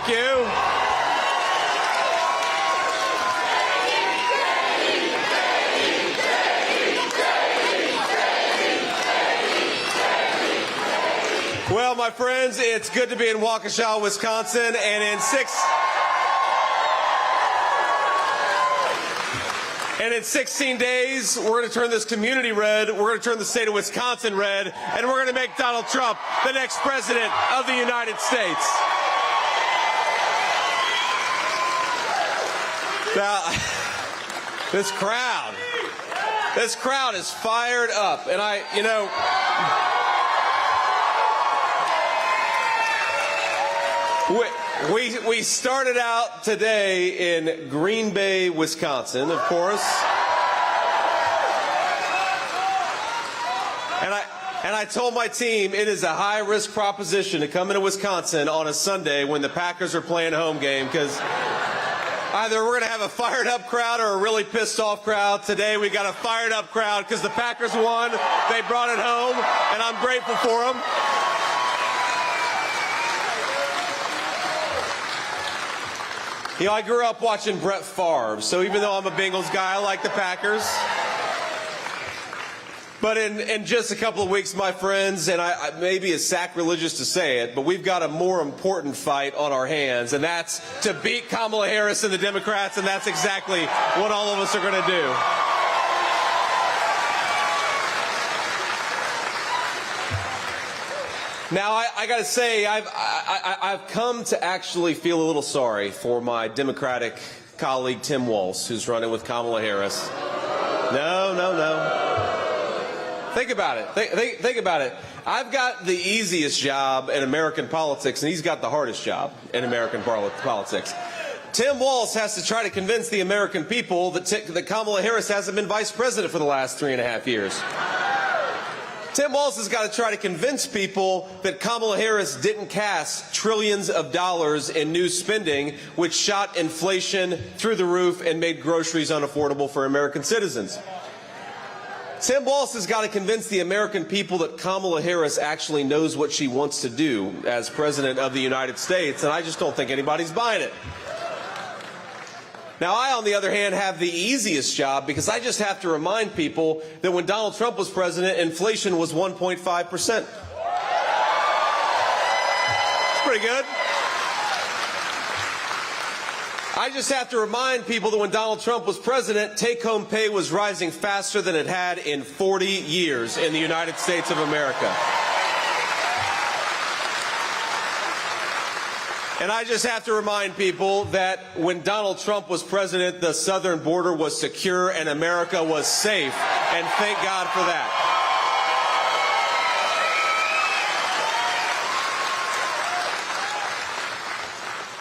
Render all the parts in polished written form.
Thank you. Well, my friends, it's good to be in Waukesha, Wisconsin, and in 16 days, we're going to turn this community red, we're going to turn the state of Wisconsin red, and we're going to make Donald Trump the next president of the United States. Now, this crowd is fired up, and we started out today in Green Bay, Wisconsin, of course. And I told my team it is a high-risk proposition to come into Wisconsin on a Sunday when the Packers are playing a home game, because either we're going to have a fired-up crowd or a really pissed-off crowd. Today we got a fired-up crowd because the Packers won. They brought it home, and I'm grateful for them. You know, I grew up watching Brett Favre, so even though I'm a Bengals guy, I like the Packers. But in just a couple of weeks, my friends, and I maybe it's sacrilegious to say it, but we've got a more important fight on our hands, and that's to beat Kamala Harris and the Democrats, and that's exactly what all of us are going to do. Now, I got to say, I've come to actually feel a little sorry for my Democratic colleague, Tim Walz, who's running with Kamala Harris. No. Think about it. Think about it. I've got the easiest job in American politics, and he's got the hardest job in American politics. Tim Walz has to try to convince the American people that Kamala Harris hasn't been vice president for the last 3.5 years. Tim Walz has got to try to convince people that Kamala Harris didn't cast trillions of dollars in new spending, which shot inflation through the roof and made groceries unaffordable for American citizens. Tim Walz has got to convince the American people that Kamala Harris actually knows what she wants to do as president of the United States, and I just don't think anybody's buying it. Now, I, on the other hand, have the easiest job because I just have to remind people that when Donald Trump was president, inflation was 1.5%. It's pretty good. I just have to remind people that when Donald Trump was president, take-home pay was rising faster than it had in 40 years in the United States of America. And I just have to remind people that when Donald Trump was president, the southern border was secure and America was safe. And thank God for that.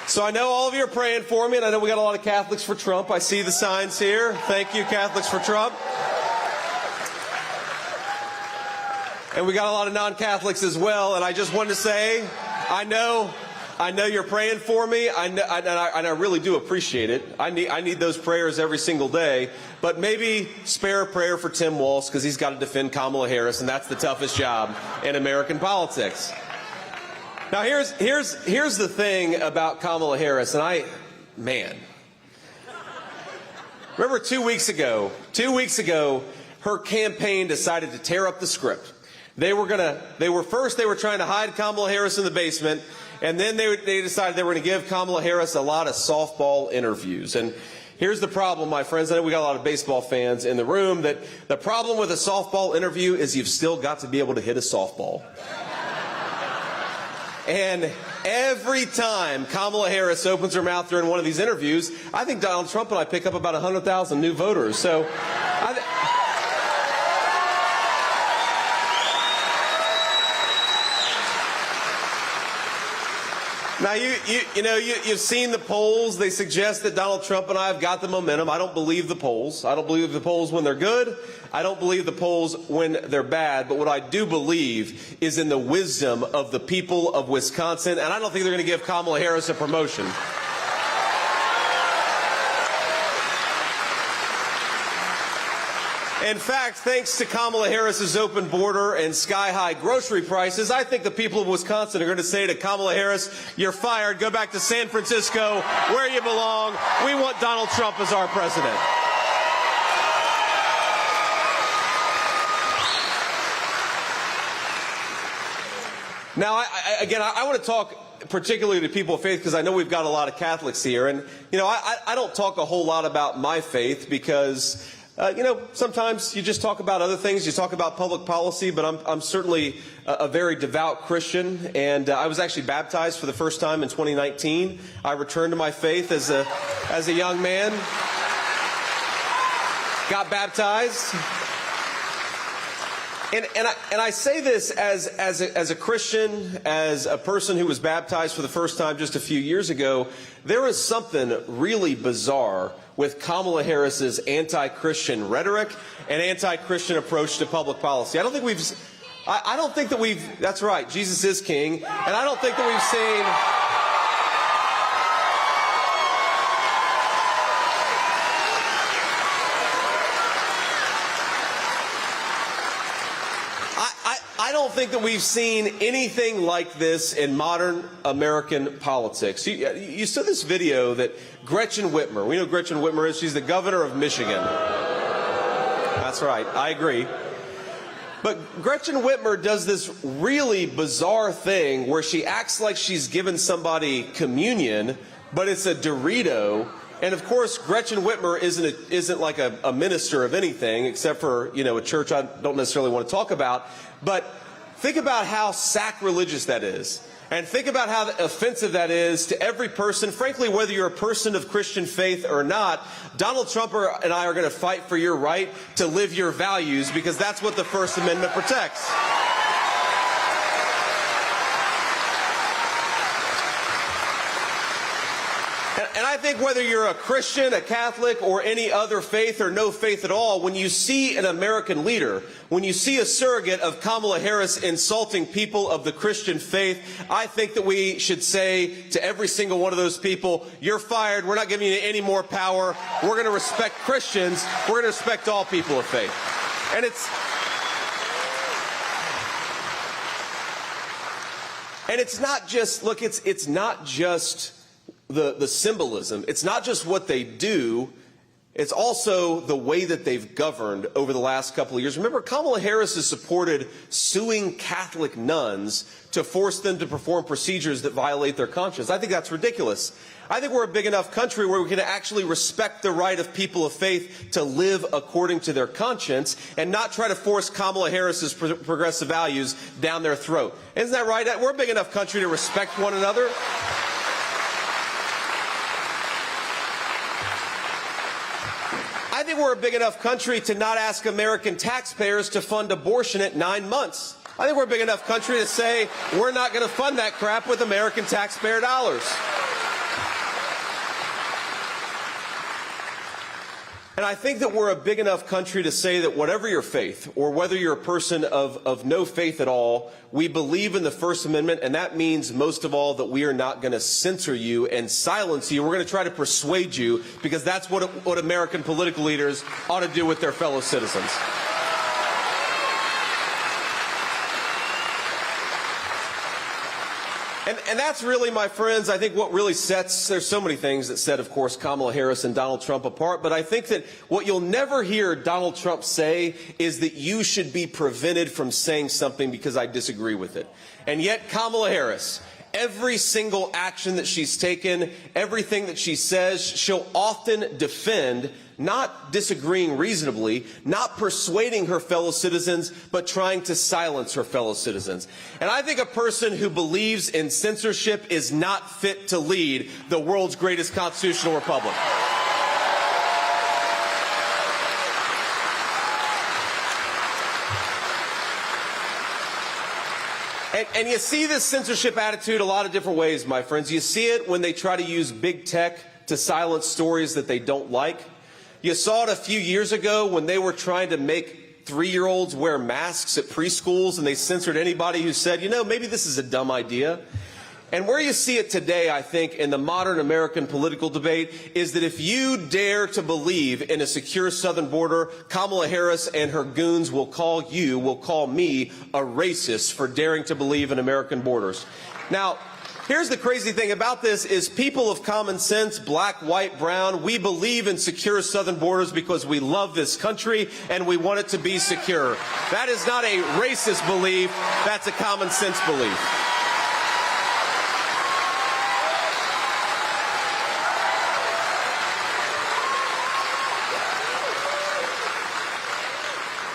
So I know all of you are praying for me, and I know we got a lot of Catholics for Trump. I see the signs here. Thank you, Catholics for Trump. And we got a lot of non-Catholics as well. And I just wanted to say, I know you're praying for me, and I really do appreciate it. I need those prayers every single day. But maybe spare a prayer for Tim Walz, because he's got to defend Kamala Harris, and that's the toughest job in American politics. Now, here's the thing about Kamala Harris, and remember 2 weeks ago, her campaign decided to tear up the script. They were trying to hide Kamala Harris in the basement. And then they decided they were going to give Kamala Harris a lot of softball interviews. And here's the problem, my friends. I know we got a lot of baseball fans in the room. That the problem with a softball interview is you've still got to be able to hit a softball. And every time Kamala Harris opens her mouth during one of these interviews, I think Donald Trump and I pick up about 100,000 new voters. So now, you've seen the polls. They suggest that Donald Trump and I have got the momentum. I don't believe the polls. I don't believe the polls when they're good. I don't believe the polls when they're bad. But what I do believe is in the wisdom of the people of Wisconsin. And I don't think they're going to give Kamala Harris a promotion. In fact, thanks to Kamala Harris's open border and sky-high grocery prices, I think the people of Wisconsin are going to say to Kamala Harris, you're fired, go back to San Francisco, where you belong. We want Donald Trump as our president. Now, I want to talk particularly to people of faith because I know we've got a lot of Catholics here. And, you know, I don't talk a whole lot about my faith because, you know, sometimes you just talk about other things. You talk about public policy, but I'm certainly a very devout Christian. And I was actually baptized for the first time in 2019. I returned to my faith as a young man. Got baptized. And I say this as a Christian, as a person who was baptized for the first time just a few years ago. There is something really bizarre with Kamala Harris's anti-Christian rhetoric and anti-Christian approach to public policy. I don't think that we've, that's right, Jesus is king, and I don't think that we've seen... I don't think that we've seen anything like this in modern American politics. You saw this video that Gretchen Whitmer, we know Gretchen Whitmer is, she's the governor of Michigan. That's right, I agree. But Gretchen Whitmer does this really bizarre thing where she acts like she's given somebody communion, but it's a Dorito. And of course, Gretchen Whitmer isn't like a minister of anything except for, you know, a church I don't necessarily want to talk about. But think about how sacrilegious that is. And think about how offensive that is to every person. Frankly, whether you're a person of Christian faith or not, Donald Trump and I are going to fight for your right to live your values because that's what the First Amendment protects. And I think whether you're a Christian, a Catholic, or any other faith or no faith at all, when you see an American leader, when you see a surrogate of Kamala Harris insulting people of the Christian faith, I think that we should say to every single one of those people, you're fired, we're not giving you any more power, we're going to respect Christians, we're going to respect all people of faith. And it's not just, look, it's not just the symbolism. It's not just what they do, it's also the way that they've governed over the last couple of years. Remember, Kamala Harris has supported suing Catholic nuns to force them to perform procedures that violate their conscience. I think that's ridiculous. I think we're a big enough country where we can actually respect the right of people of faith to live according to their conscience and not try to force Kamala Harris's progressive values down their throat. Isn't that right? We're a big enough country to respect one another. I think we're a big enough country to not ask American taxpayers to fund abortion at 9 months. I think we're a big enough country to say we're not going to fund that crap with American taxpayer dollars. And I think that we're a big enough country to say that whatever your faith, or whether you're a person of no faith at all, we believe in the First Amendment, and that means, most of all, that we are not going to censor you and silence you. We're going to try to persuade you, because that's what American political leaders ought to do with their fellow citizens. And that's really, my friends, I think what really sets, there's so many things that set, of course, Kamala Harris and Donald Trump apart, but I think that what you'll never hear Donald Trump say is that you should be prevented from saying something because I disagree with it. And yet Kamala Harris, every single action that she's taken, everything that she says, she'll often defend, not disagreeing reasonably, not persuading her fellow citizens, but trying to silence her fellow citizens. And I think a person who believes in censorship is not fit to lead the world's greatest constitutional republic. And you see this censorship attitude a lot of different ways, my friends. You see it when they try to use big tech to silence stories that they don't like. You saw it a few years ago when they were trying to make 3-year-olds wear masks at preschools, and they censored anybody who said, you know, maybe this is a dumb idea. And where you see it today, I think, in the modern American political debate is that if you dare to believe in a secure southern border, Kamala Harris and her goons will call me a racist for daring to believe in American borders. Now, here's the crazy thing about this is people of common sense, black, white, brown, we believe in secure southern borders because we love this country and we want it to be secure. That is not a racist belief, that's a common sense belief.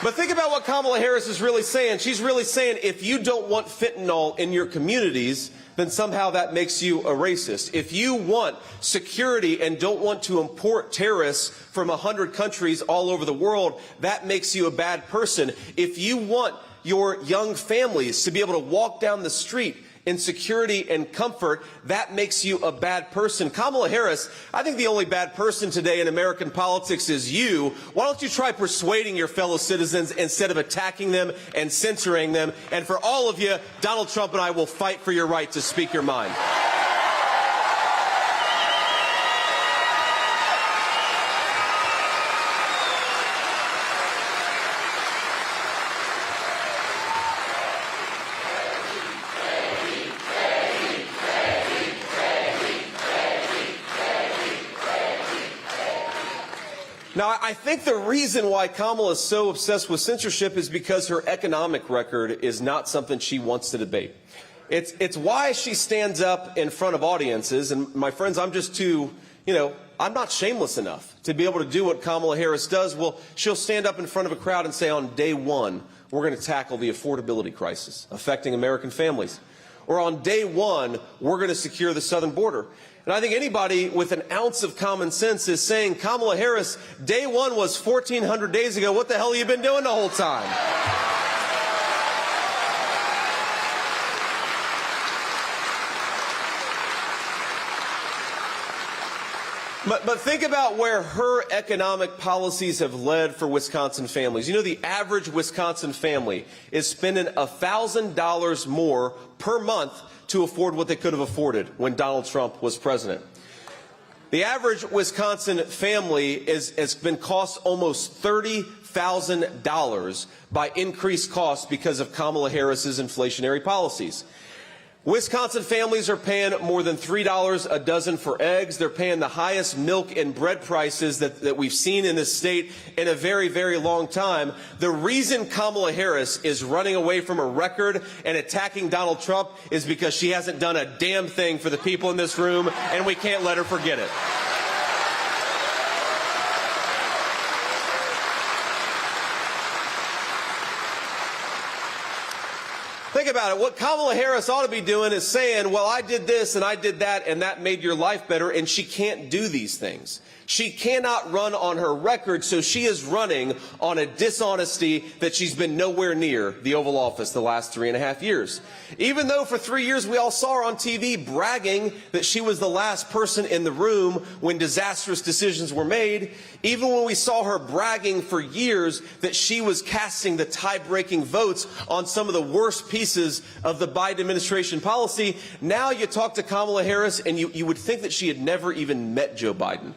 But think about what Kamala Harris is really saying. She's really saying if you don't want fentanyl in your communities, then somehow that makes you a racist. If you want security and don't want to import terrorists from 100 countries all over the world, that makes you a bad person. If you want your young families to be able to walk down the street in security and comfort, that makes you a bad person. Kamala Harris, I think the only bad person today in American politics is you. Why don't you try persuading your fellow citizens instead of attacking them and censoring them? And for all of you, Donald Trump and I will fight for your right to speak your mind. Now, I think the reason why Kamala is so obsessed with censorship is because her economic record is not something she wants to debate. It's why she stands up in front of audiences, and my friends, I'm just too, I'm not shameless enough to be able to do what Kamala Harris does. Well, she'll stand up in front of a crowd and say, on day one, we're going to tackle the affordability crisis affecting American families. Or on day one, we're going to secure the southern border. And I think anybody with an ounce of common sense is saying, Kamala Harris, day one was 1,400 days ago. What the hell have you been doing the whole time? But think about where her economic policies have led for Wisconsin families. You know, the average Wisconsin family is spending $1,000 more per month to afford what they could have afforded when Donald Trump was president. The average Wisconsin family has been cost almost $30,000 by increased costs because of Kamala Harris's inflationary policies. Wisconsin families are paying more than $3 a dozen for eggs. They're paying the highest milk and bread prices that we've seen in this state in a very, very long time. The reason Kamala Harris is running away from her record and attacking Donald Trump is because she hasn't done a damn thing for the people in this room, and we can't let her forget it. Think about it. What Kamala Harris ought to be doing is saying, well, I did this and I did that and that made your life better, and she can't do these things. She cannot run on her record, so she is running on a dishonesty that she's been nowhere near the Oval Office the last 3.5 years. Even though for 3 years we all saw her on TV bragging that she was the last person in the room when disastrous decisions were made, even when we saw her bragging for years that she was casting the tie-breaking votes on some of the worst pieces of the Biden administration policy, now you talk to Kamala Harris and you would think that she had never even met Joe Biden,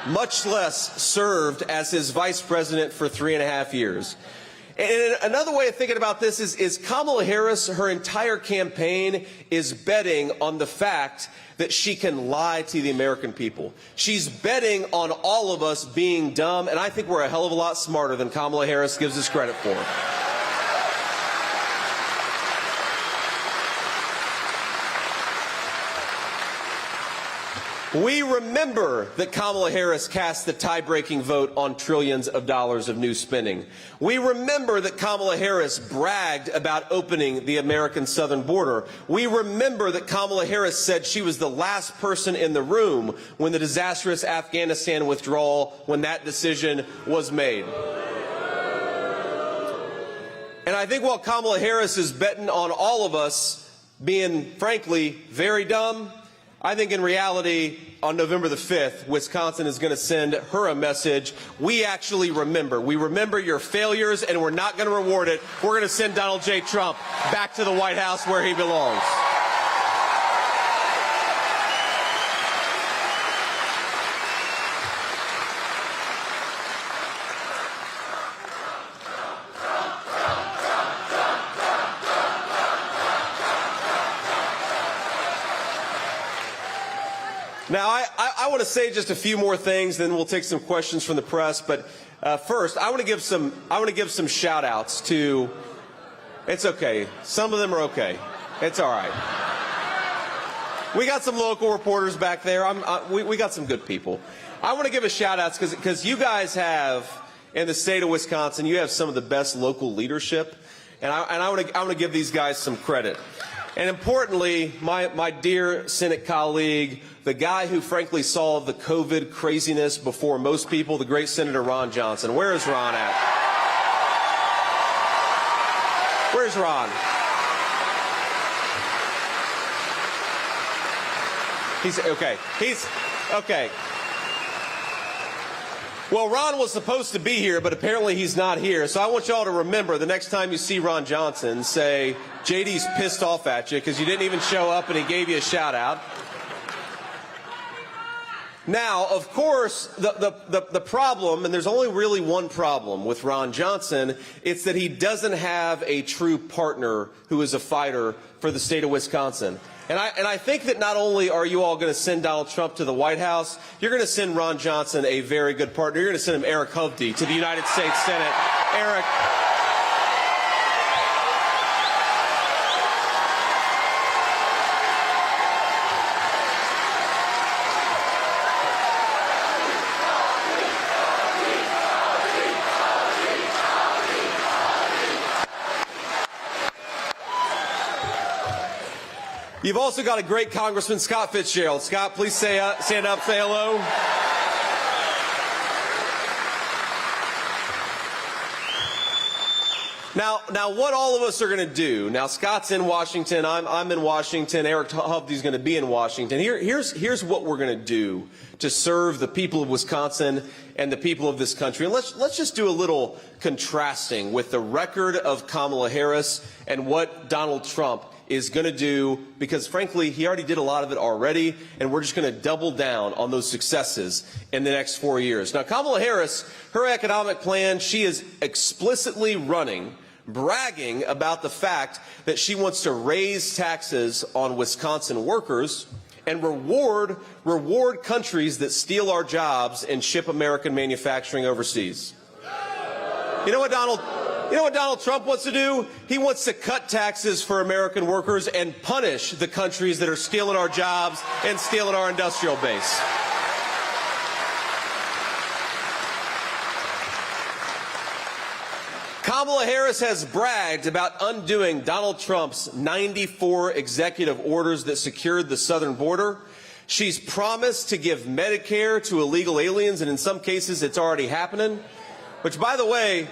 much less served as his vice president for 3.5 years. And another way of thinking about this is Kamala Harris, her entire campaign is betting on the fact that she can lie to the American people. She's betting on all of us being dumb, and I think we're a hell of a lot smarter than Kamala Harris gives us credit for. We remember that Kamala Harris cast the tie-breaking vote on trillions of dollars of new spending. We remember that Kamala Harris bragged about opening the American southern border. We remember that Kamala Harris said she was the last person in the room when the disastrous Afghanistan withdrawal, when that decision was made. And I think while Kamala Harris is betting on all of us being, frankly, very dumb, I think in reality, on November the 5th, Wisconsin is going to send her a message. We actually remember. We remember your failures, and we're not going to reward it. We're going to send Donald J. Trump back to the White House where he belongs. Now, I want to say just a few more things, then we'll take some questions from the press. But first, I want to give some shout outs to. It's okay. Some of them are okay. It's all right. We got some local reporters back there. We got some good people. I want to give a shout out because you guys have, in the state of Wisconsin, you have some of the best local leadership, and I want to give these guys some credit. And importantly, my dear Senate colleague, the guy who frankly saw the COVID craziness before most people, the great Senator Ron Johnson. Where is Ron at? Where's Ron? He's okay. Well, Ron was supposed to be here, but apparently he's not here. So I want you all to remember the next time you see Ron Johnson, say, JD's pissed off at you because you didn't even show up and he gave you a shout out. Now, of course, the problem, and there's only really one problem with Ron Johnson, it's that he doesn't have a true partner who is a fighter for the state of Wisconsin. And I think that not only are you all going to send Donald Trump to the White House, you're going to send Ron Johnson a very good partner. You're going to send him Eric Hovde to the United States Senate. Eric. You've also got a great Congressman, Scott Fitzgerald. Scott, please stand up, say hello. Now, what all of us are going to do, now Scott's in Washington, I'm in Washington, Eric Hovde's going to be in Washington. Here's what we're going to do to serve the people of Wisconsin and the people of this country. And let's just do a little contrasting with the record of Kamala Harris and what Donald Trump is going to do, because frankly, he already did a lot of it already, and we're just going to double down on those successes in the next 4 years. Now, Kamala Harris, her economic plan, she is explicitly running, bragging about the fact that she wants to raise taxes on Wisconsin workers and reward countries that steal our jobs and ship American manufacturing overseas. You know what Donald Trump wants to do? He wants to cut taxes for American workers and punish the countries that are stealing our jobs and stealing our industrial base. Kamala Harris has bragged about undoing Donald Trump's 94 executive orders that secured the southern border. She's promised to give Medicare to illegal aliens, and in some cases it's already happening. Which, by the way,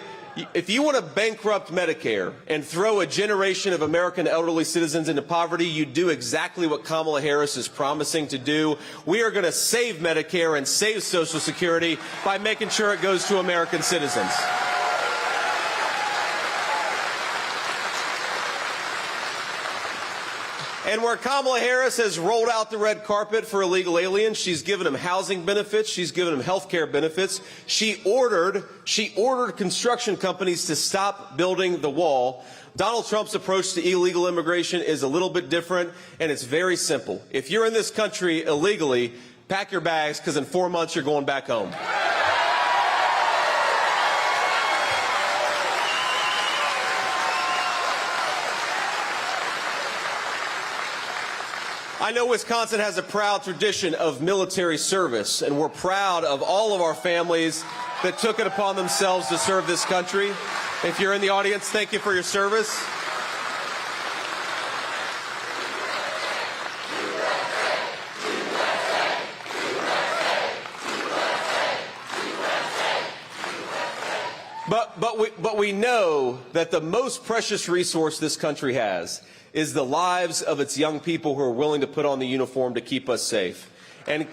if you want to bankrupt Medicare and throw a generation of American elderly citizens into poverty, you do exactly what Kamala Harris is promising to do. We are going to save Medicare and save Social Security by making sure it goes to American citizens. And where Kamala Harris has rolled out the red carpet for illegal aliens, she's given them housing benefits, she's given them health care benefits. She ordered construction companies to stop building the wall. Donald Trump's approach to illegal immigration is a little bit different, and it's very simple. If you're in this country illegally, pack your bags, because in 4 months you're going back home. I know Wisconsin has a proud tradition of military service, and we're proud of all of our families that took it upon themselves to serve this country. If you're in the audience, thank you for your service. But we know that the most precious resource this country has is the lives of its young people who are willing to put on the uniform to keep us safe. And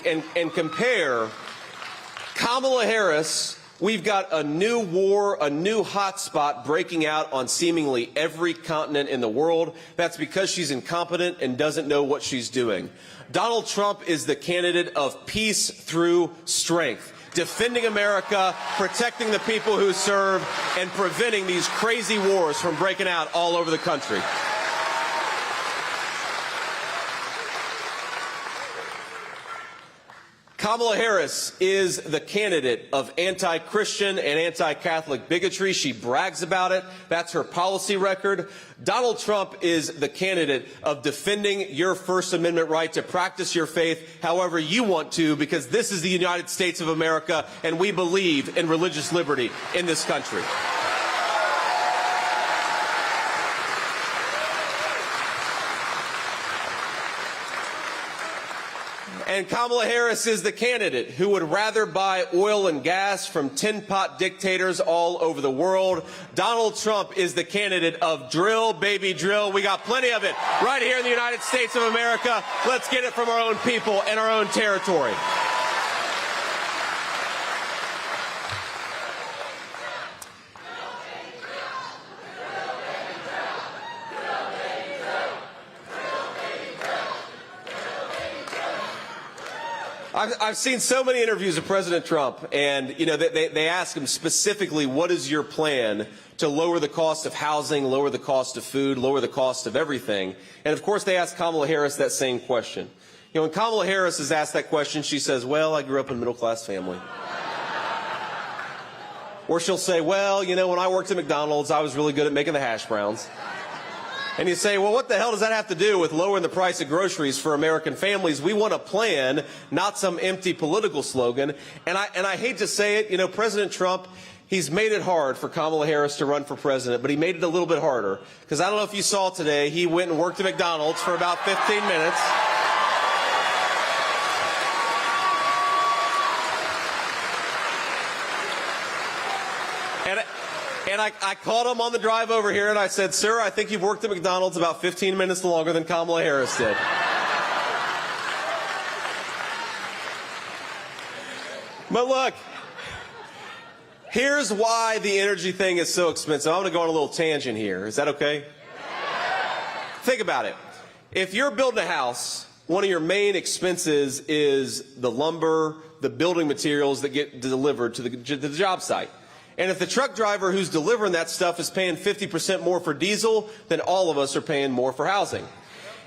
compare Kamala Harris, we've got a new war, a new hotspot breaking out on seemingly every continent in the world. That's because she's incompetent and doesn't know what she's doing. Donald Trump is the candidate of peace through strength, defending America, protecting the people who serve, and preventing these crazy wars from breaking out all over the country. Kamala Harris is the candidate of anti-Christian and anti-Catholic bigotry. She brags about it. That's her policy record. Donald Trump is the candidate of defending your First Amendment right to practice your faith however you want to, because this is the United States of America, and we believe in religious liberty in this country. And Kamala Harris is the candidate who would rather buy oil and gas from tin-pot dictators all over the world. Donald Trump is the candidate of drill, baby, drill. We got plenty of it right here in the United States of America. Let's get it from our own people and our own territory. I've seen so many interviews of President Trump, and they ask him specifically, what is your plan to lower the cost of housing, lower the cost of food, lower the cost of everything? And of course they ask Kamala Harris that same question. When Kamala Harris is asked that question, she says, well, I grew up in a middle-class family. Or she'll say, well, when I worked at McDonald's, I was really good at making the hash browns. And you say, well, what the hell does that have to do with lowering the price of groceries for American families? We want a plan, not some empty political slogan. And I hate to say it, President Trump, he's made it hard for Kamala Harris to run for president, but he made it a little bit harder. Because I don't know if you saw today, he went and worked at McDonald's for about 15 minutes. And I caught him on the drive over here, and I said, sir, I think you've worked at McDonald's about 15 minutes longer than Kamala Harris did. But look, here's why the energy thing is so expensive. I'm going to go on a little tangent here. Is that okay? Think about it. If you're building a house, one of your main expenses is the lumber, the building materials that get delivered to the job site. And if the truck driver who's delivering that stuff is paying 50% more for diesel, then all of us are paying more for housing.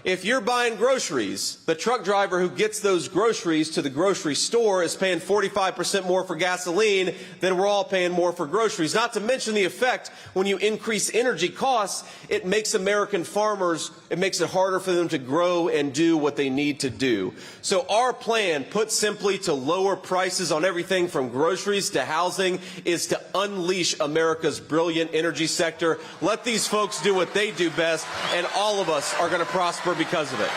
If you're buying groceries, the truck driver who gets those groceries to the grocery store is paying 45% more for gasoline, then we're all paying more for groceries. Not to mention the effect when you increase energy costs, it makes American farmers, it makes it harder for them to grow and do what they need to do. So our plan, put simply, to lower prices on everything from groceries to housing is to unleash America's brilliant energy sector. Let these folks do what they do best, and all of us are going to prosper because of it.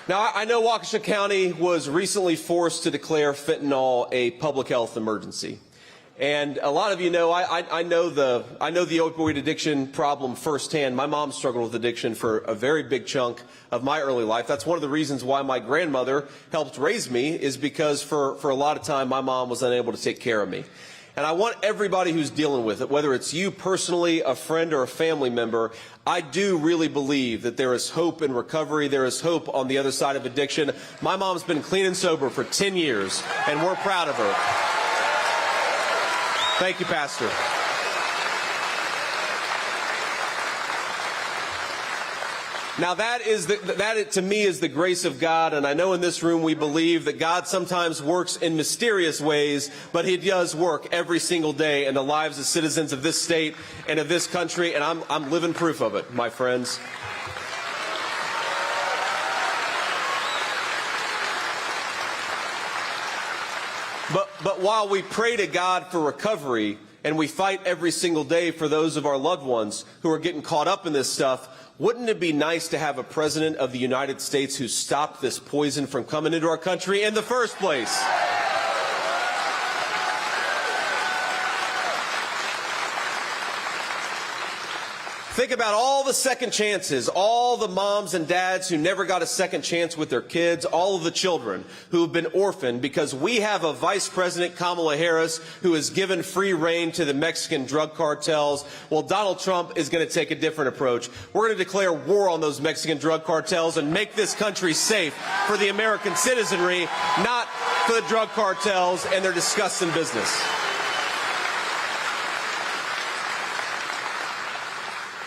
Now, I know Waukesha County was recently forced to declare fentanyl a public health emergency. And a lot of you know, I know the opioid addiction problem firsthand. My mom struggled with addiction for a very big chunk of my early life. That's one of the reasons why my grandmother helped raise me, is because for a lot of time my mom was unable to take care of me. And I want everybody who's dealing with it, whether it's you personally, a friend, or a family member, I do really believe that there is hope in recovery. There is hope on the other side of addiction. My mom's been clean and sober for 10 years, and we're proud of her. Thank you, Pastor. Now that to me is the grace of God, and I know in this room we believe that God sometimes works in mysterious ways, but he does work every single day in the lives of citizens of this state and of this country, and I'm living proof of it, my friends. But while we pray to God for recovery, and we fight every single day for those of our loved ones who are getting caught up in this stuff, wouldn't it be nice to have a president of the United States who stopped this poison from coming into our country in the first place? Think about all the second chances, all the moms and dads who never got a second chance with their kids, all of the children who have been orphaned because we have a Vice President, Kamala Harris, who has given free rein to the Mexican drug cartels. Well, Donald Trump is going to take a different approach. We're going to declare war on those Mexican drug cartels and make this country safe for the American citizenry, not for the drug cartels and their disgusting business.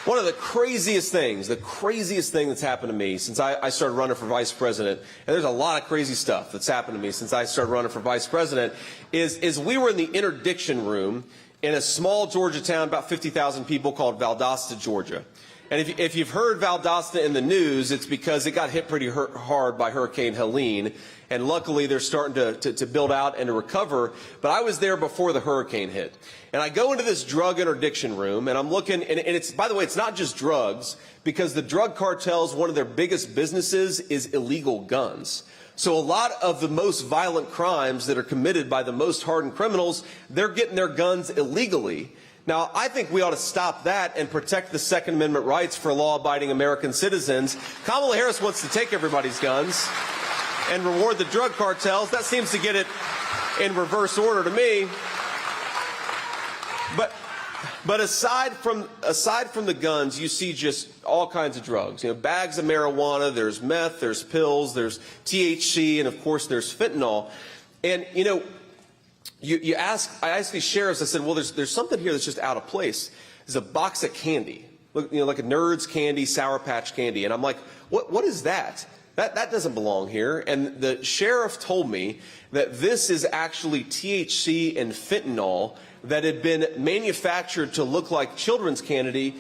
One of the craziest thing that's happened to me since I started running for vice president, and there's a lot of crazy stuff that's happened to me since I started running for vice president, is we were in the interdiction room in a small Georgia town, about 50,000 people, called Valdosta, Georgia. And if you've heard Valdosta in the news, it's because it got hit pretty hard by Hurricane Helene, and luckily they're starting to build out and to recover. But I was there before the hurricane hit. And I go into this drug interdiction room, and I'm looking, and it's, by the way, it's not just drugs, because the drug cartels, one of their biggest businesses is illegal guns. So a lot of the most violent crimes that are committed by the most hardened criminals, they're getting their guns illegally. Now, I think we ought to stop that and protect the Second Amendment rights for law-abiding American citizens. Kamala Harris wants to take everybody's guns and reward the drug cartels. That seems to get it in reverse order to me. But aside from the guns, you see just all kinds of drugs. You know, bags of marijuana, there's meth, there's pills, there's THC, and of course there's fentanyl. And you know, I asked these sheriffs, I said, well, there's something here that's just out of place. There's a box of candy, you know, like a Nerds candy, Sour Patch candy. And I'm like, what is that? That doesn't belong here. And the sheriff told me that this is actually THC and fentanyl that had been manufactured to look like children's candy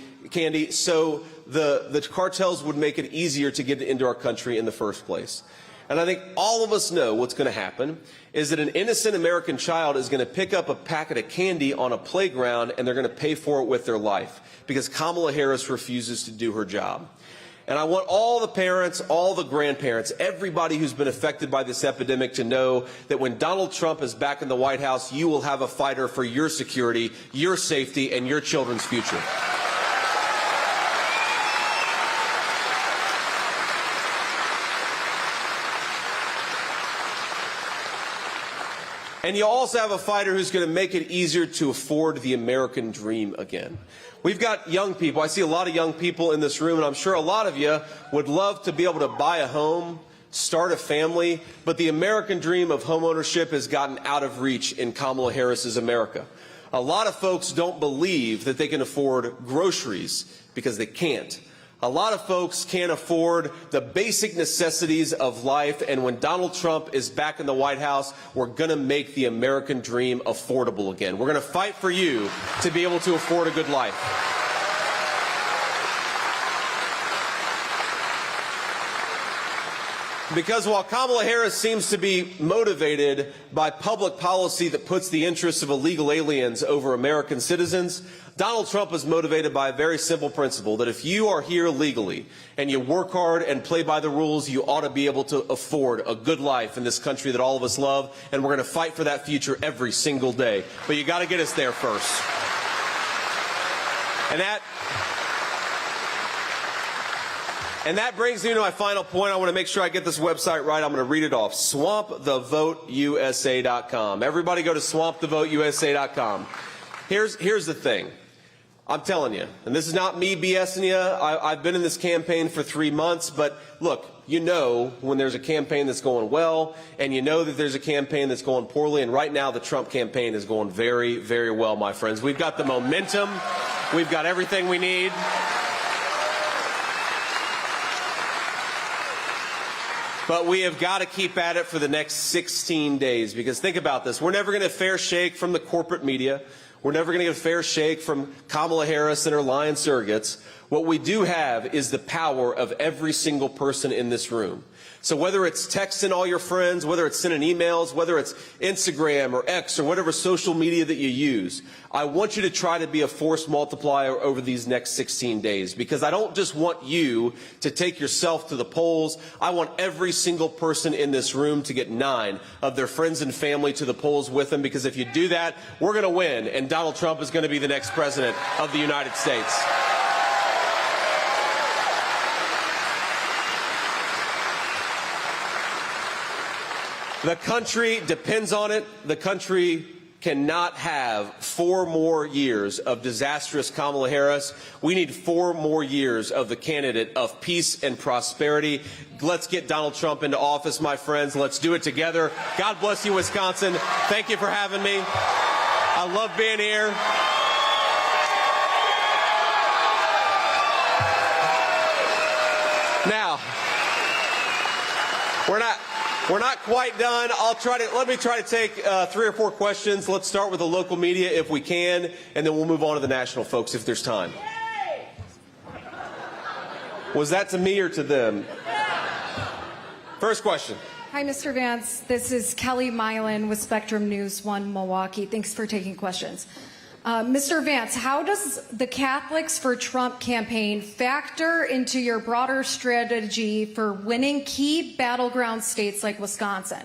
so the cartels would make it easier to get into our country in the first place. And I think all of us know what's going to happen is that an innocent American child is going to pick up a packet of candy on a playground, and they're going to pay for it with their life because Kamala Harris refuses to do her job. And I want all the parents, all the grandparents, everybody who's been affected by this epidemic to know that when Donald Trump is back in the White House, you will have a fighter for your security, your safety, and your children's future. And you also have a fighter who's going to make it easier to afford the American dream again. We've got young people. I see a lot of young people in this room, and I'm sure a lot of you would love to be able to buy a home, start a family, but the American dream of homeownership has gotten out of reach in Kamala Harris's America. A lot of folks don't believe that they can afford groceries because they can't. A lot of folks can't afford the basic necessities of life, and when Donald Trump is back in the White House, we're going to make the American dream affordable again. We're going to fight for you to be able to afford a good life. Because while Kamala Harris seems to be motivated by public policy that puts the interests of illegal aliens over American citizens, Donald Trump is motivated by a very simple principle, that if you are here legally and you work hard and play by the rules, you ought to be able to afford a good life in this country that all of us love, and we're going to fight for that future every single day. But you got to get us there first. And that brings me to my final point. I want to make sure I get this website right. I'm going to read it off. SwampTheVoteUSA.com. Everybody go to SwampTheVoteUSA.com. Here's the thing. I'm telling you, and this is not me BSing you. I've been in this campaign for 3 months, but look, you know when there's a campaign that's going well, and you know that there's a campaign that's going poorly, and right now the Trump campaign is going very, very well, my friends. We've got the momentum. We've got everything we need. But we have got to keep at it for the next 16 days, because think about this. We're never going to get a fair shake from the corporate media. We're never going to get a fair shake from Kamala Harris and her lying surrogates. What we do have is the power of every single person in this room. So whether it's texting all your friends, whether it's sending emails, whether it's Instagram or X or whatever social media that you use, I want you to try to be a force multiplier over these next 16 days, because I don't just want you to take yourself to the polls. I want every single person in this room to get 9 of their friends and family to the polls with them, because if you do that, we're going to win, and Donald Trump is going to be the next president of the United States. The country depends on it. The country cannot have 4 more years of disastrous Kamala Harris. We need 4 more years of the candidate of peace and prosperity. Let's get Donald Trump into office, my friends. Let's do it together. God bless you, Wisconsin. Thank you for having me. I love being here. We're not quite done. Let me try to take 3 or 4 questions. Let's start with the local media if we can, and then we'll move on to the national folks if there's time. Was that to me or to them? First question. Hi, Mr. Vance. This is Kelly Milan with Spectrum News 1 Milwaukee. Thanks for taking questions. Mr. Vance, how does the Catholics for Trump campaign factor into your broader strategy for winning key battleground states like Wisconsin?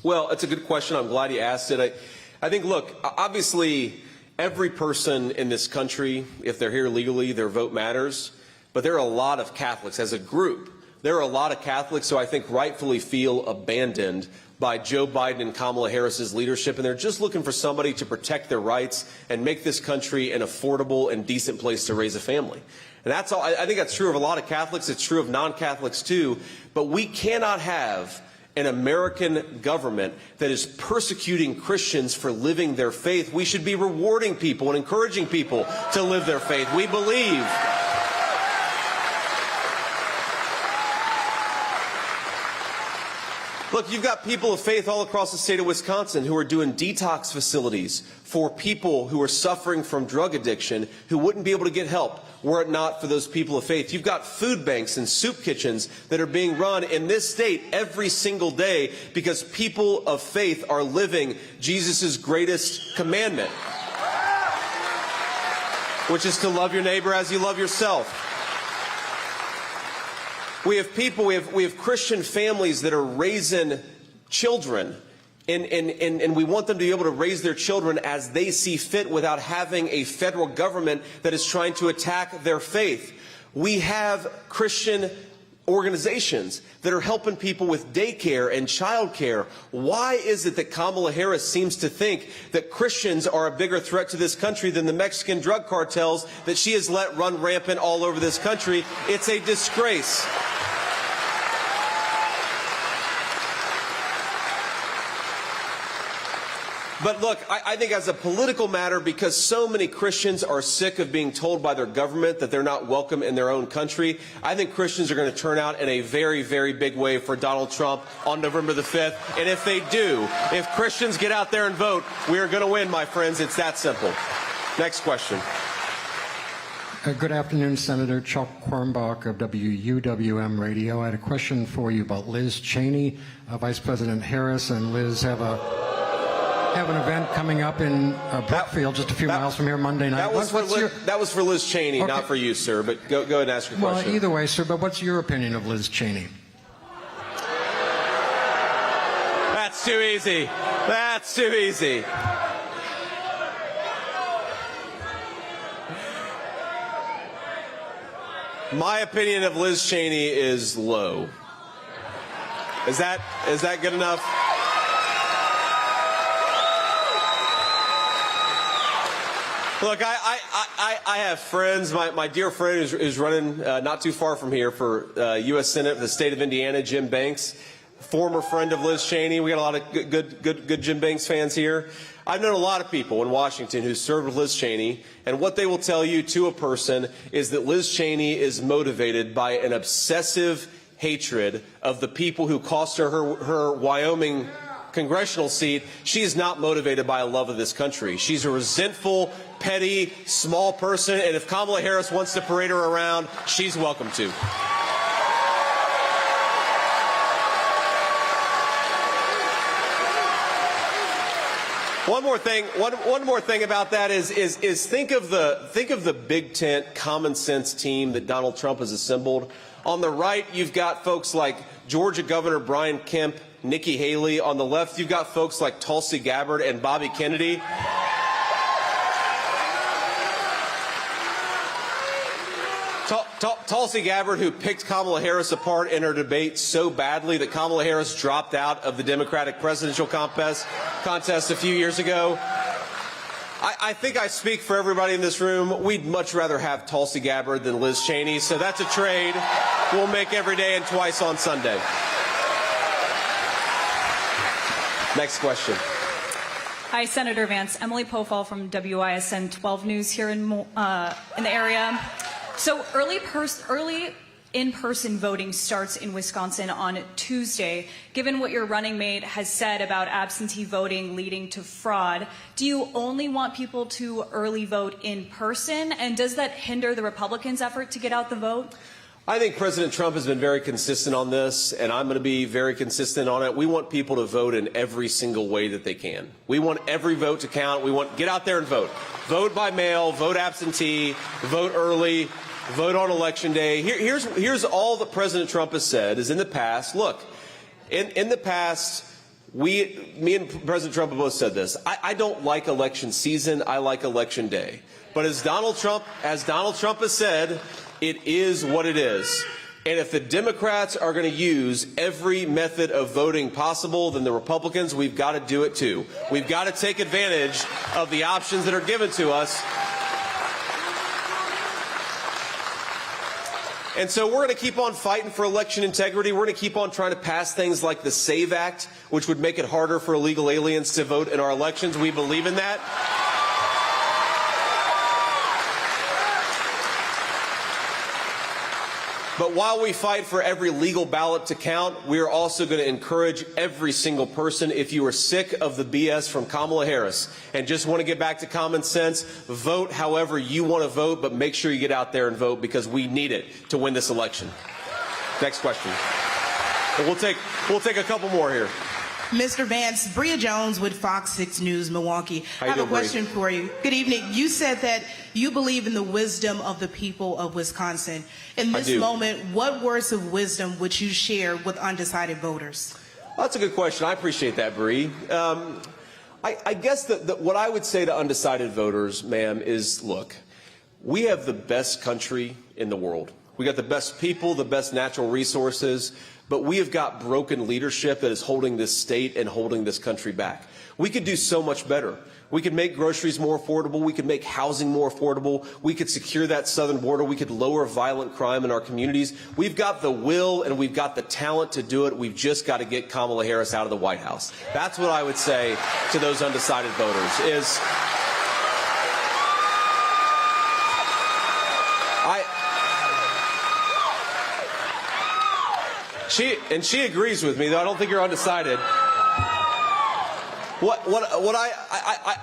Well, it's a good question. I'm glad you asked it. I think, look, obviously, every person in this country, if they're here legally, their vote matters. But there are a lot of Catholics as a group. There are a lot of Catholics who I think rightfully feel abandoned by Joe Biden and Kamala Harris's leadership, and they're just looking for somebody to protect their rights and make this country an affordable and decent place to raise a family. And that's all. I think that's true of a lot of Catholics. It's true of non-Catholics too. But we cannot have an American government that is persecuting Christians for living their faith. We should be rewarding people and encouraging people to live their faith. We believe. Look, you've got people of faith all across the state of Wisconsin who are doing detox facilities for people who are suffering from drug addiction who wouldn't be able to get help were it not for those people of faith. You've got food banks and soup kitchens that are being run in this state every single day because people of faith are living Jesus' greatest commandment, which is to love your neighbor as you love yourself. We have people, we have Christian families that are raising children, and we want them to be able to raise their children as they see fit without having a federal government that is trying to attack their faith. We have Christian organizations that are helping people with daycare and childcare. Why is it that Kamala Harris seems to think that Christians are a bigger threat to this country than the Mexican drug cartels that she has let run rampant all over this country? It's a disgrace. But look, I think as a political matter, because so many Christians are sick of being told by their government that they're not welcome in their own country, I think Christians are going to turn out in a very, very big way for Donald Trump on November the 5th. And if they do, if Christians get out there and vote, we are going to win, my friends. It's that simple. Next question. Good afternoon, Senator Chuck Quirmbach of WUWM Radio. I had a question for you about Liz Cheney. Vice President Harris and Liz have an event coming up in Brookfield, just a few miles from here, Monday night. That was for Liz Cheney, okay. Not for you, sir. But go ahead and ask your question. Well, either way, sir, but what's your opinion of Liz Cheney? That's too easy. That's too easy. My opinion of Liz Cheney is low. Is that good enough? Look, I have friends. My dear friend is running not too far from here for U.S. Senate for the state of Indiana, Jim Banks, former friend of Liz Cheney. We got a lot of good Jim Banks fans here. I've known a lot of people in Washington who served with Liz Cheney, and what they will tell you to a person is that Liz Cheney is motivated by an obsessive hatred of the people who cost her Wyoming congressional seat. She is not motivated by a love of this country. She's a resentful, petty, small person, and if Kamala Harris wants to parade her around, she's welcome to. One more thing about that is think of the big tent common sense team that Donald Trump has assembled. On the right, you've got folks like Georgia Governor Brian Kemp, Nikki Haley. On the left, you've got folks like Tulsi Gabbard and Bobby Kennedy. Tulsi Gabbard, who picked Kamala Harris apart in her debate so badly that Kamala Harris dropped out of the Democratic presidential contest a few years ago. I think I speak for everybody in this room. We'd much rather have Tulsi Gabbard than Liz Cheney, so that's a trade we'll make every day and twice on Sunday. Next question. Hi, Senator Vance. Emily Pofall from WISN 12 News here in the area. So early in-person voting starts in Wisconsin on Tuesday. Given what your running mate has said about absentee voting leading to fraud, do you only want people to early vote in person? And does that hinder the Republicans' effort to get out the vote? I think President Trump has been very consistent on this, and I'm going to be very consistent on it. We want people to vote in every single way that they can. We want every vote to count. We want get out there and vote. Vote by mail, vote absentee, vote early, vote on Election Day. Here's all that President Trump has said is in the past. Look, in the past, me and President Trump have both said this. I don't like election season. I like Election Day. But as Donald Trump has said, it is what it is. And if the Democrats are going to use every method of voting possible, then the Republicans, we've got to do it too. We've got to take advantage of the options that are given to us. And so we're going to keep on fighting for election integrity. We're going to keep on trying to pass things like the SAVE Act, which would make it harder for illegal aliens to vote in our elections. We believe in that. But while we fight for every legal ballot to count, we are also going to encourage every single person, if you are sick of the BS from Kamala Harris and just want to get back to common sense, vote however you want to vote, but make sure you get out there and vote because we need it to win this election. Next question. And we'll take a couple more here. Mr. Vance, Bria Jones with Fox 6 News, Milwaukee. I have a question for you. Good evening. You said that you believe in the wisdom of the people of Wisconsin. In this moment, what words of wisdom would you share with undecided voters? Well, that's a good question. I appreciate that, Bree. I guess that what I would say to undecided voters, ma'am, is, look, we have the best country in the world. We got the best people, the best natural resources, but we have got broken leadership that is holding this state and holding this country back. We could do so much better. We could make groceries more affordable. We could make housing more affordable. We could secure that southern border. We could lower violent crime in our communities. We've got the will and we've got the talent to do it. We've just got to get Kamala Harris out of the White House. That's what I would say to those undecided voters is She agrees with me, though I don't think you're undecided.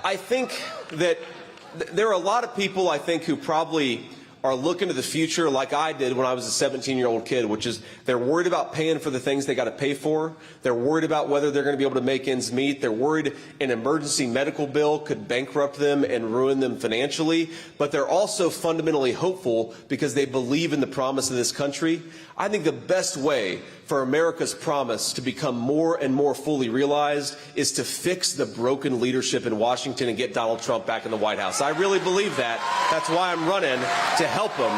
I think that there are a lot of people, I think, who probably are looking to the future like I did when I was a 17-year-old kid, which is they're worried about paying for the things they got to pay for. They're worried about whether they're going to be able to make ends meet. They're worried an emergency medical bill could bankrupt them and ruin them financially. But they're also fundamentally hopeful because they believe in the promise of this country. I think the best way for America's promise to become more and more fully realized is to fix the broken leadership in Washington and get Donald Trump back in the White House. I really believe that. That's why I'm running to help him.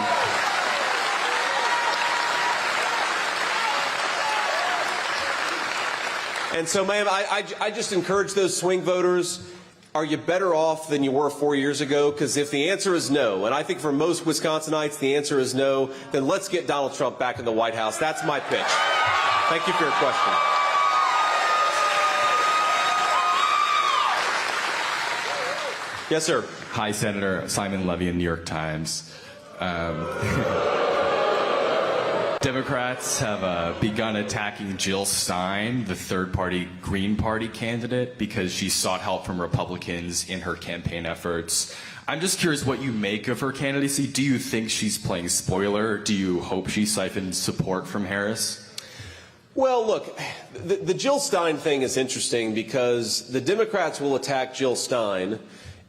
And so, ma'am, I just encourage those swing voters. Are you better off than you were 4 years ago? Because if the answer is no, and I think for most Wisconsinites the answer is no, then let's get Donald Trump back in the White House. That's my pitch. Thank you for your question. Yes, sir. Hi, Senator. Simon Levy in New York Times. Democrats have begun attacking Jill Stein, the third-party Green Party candidate, because she sought help from Republicans in her campaign efforts. I'm just curious what you make of her candidacy. Do you think she's playing spoiler? Do you hope she siphons support from Harris? Well, look, the Jill Stein thing is interesting because the Democrats will attack Jill Stein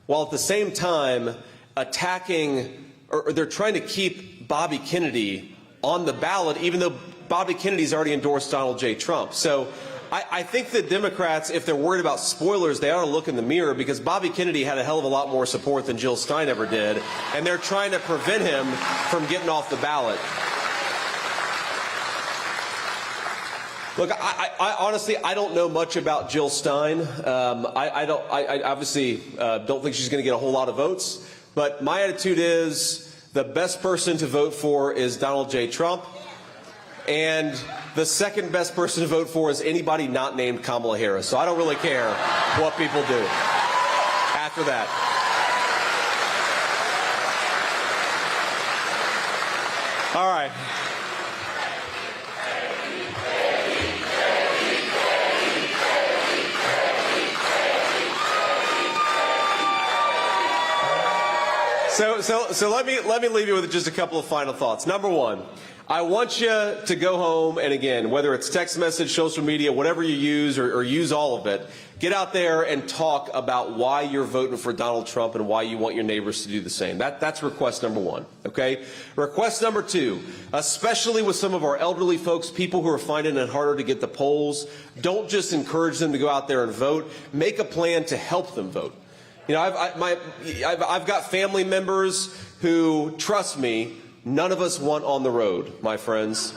while at the same time attacking, or they're trying to keep Bobby Kennedy on the ballot, even though Bobby Kennedy's already endorsed Donald J. Trump. So I think the Democrats, if they're worried about spoilers, they ought to look in the mirror because Bobby Kennedy had a hell of a lot more support than Jill Stein ever did, and they're trying to prevent him from getting off the ballot. Look, I honestly, I don't know much about Jill Stein. I obviously don't think she's going to get a whole lot of votes, but my attitude is the best person to vote for is Donald J. Trump, and the second best person to vote for is anybody not named Kamala Harris. So I don't really care what people do after that. All right. So let me leave you with just a couple of final thoughts. Number one, I want you to go home, and again, whether it's text message, social media, whatever you use, or use all of it, get out there and talk about why you're voting for Donald Trump and why you want your neighbors to do the same. That's request number one, okay? Request number two, especially with some of our elderly folks, people who are finding it harder to get the polls, don't just encourage them to go out there and vote. Make a plan to help them vote. You know, I've got family members who, trust me, none of us want on the road, my friends.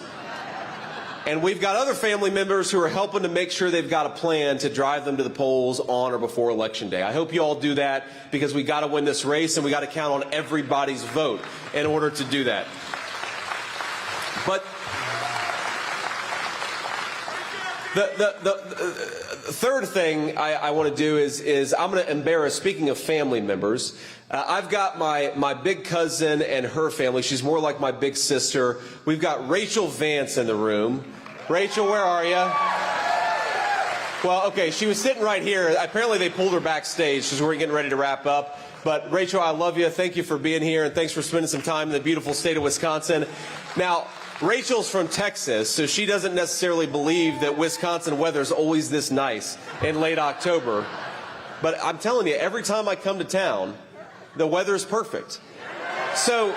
And we've got other family members who are helping to make sure they've got a plan to drive them to the polls on or before Election Day. I hope you all do that, because we got to win this race and we got to count on everybody's vote in order to do that. But the third thing I want to do is I'm going to embarrass, speaking of family members, I've got my big cousin and her family. She's more like my big sister. We've got Rachel Vance in the room. Rachel, where are you? Well, okay, she was sitting right here. Apparently they pulled her backstage because we're getting ready to wrap up. But Rachel, I love you. Thank you for being here, and thanks for spending some time in the beautiful state of Wisconsin. Now, Rachel's from Texas, so she doesn't necessarily believe that Wisconsin weather is always this nice in late October. But I'm telling you, every time I come to town, the weather is perfect. So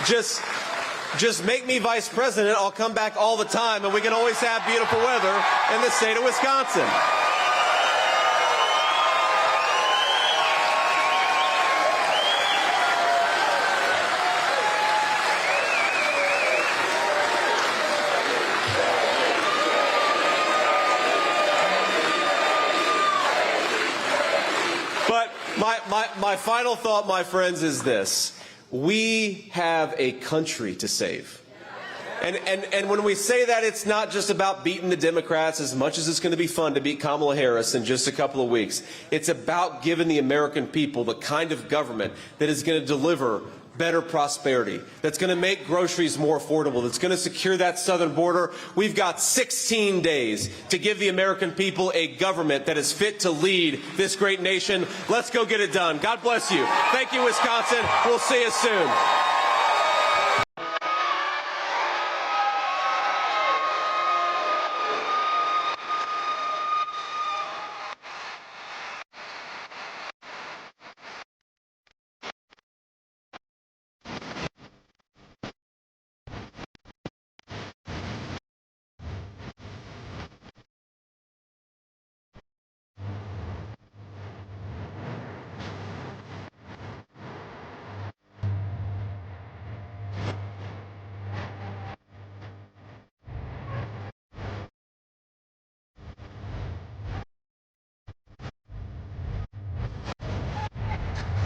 just make me vice president. I'll come back all the time, and we can always have beautiful weather in the state of Wisconsin. My final thought, my friends, is this. We have a country to save. And when we say that, it's not just about beating the Democrats, as much as it's going to be fun to beat Kamala Harris in just a couple of weeks. It's about giving the American people the kind of government that is going to deliver better prosperity, that's going to make groceries more affordable, that's going to secure that southern border. We've got 16 days to give the American people a government that is fit to lead this great nation. Let's go get it done. God bless you. Thank you, Wisconsin. We'll see you soon.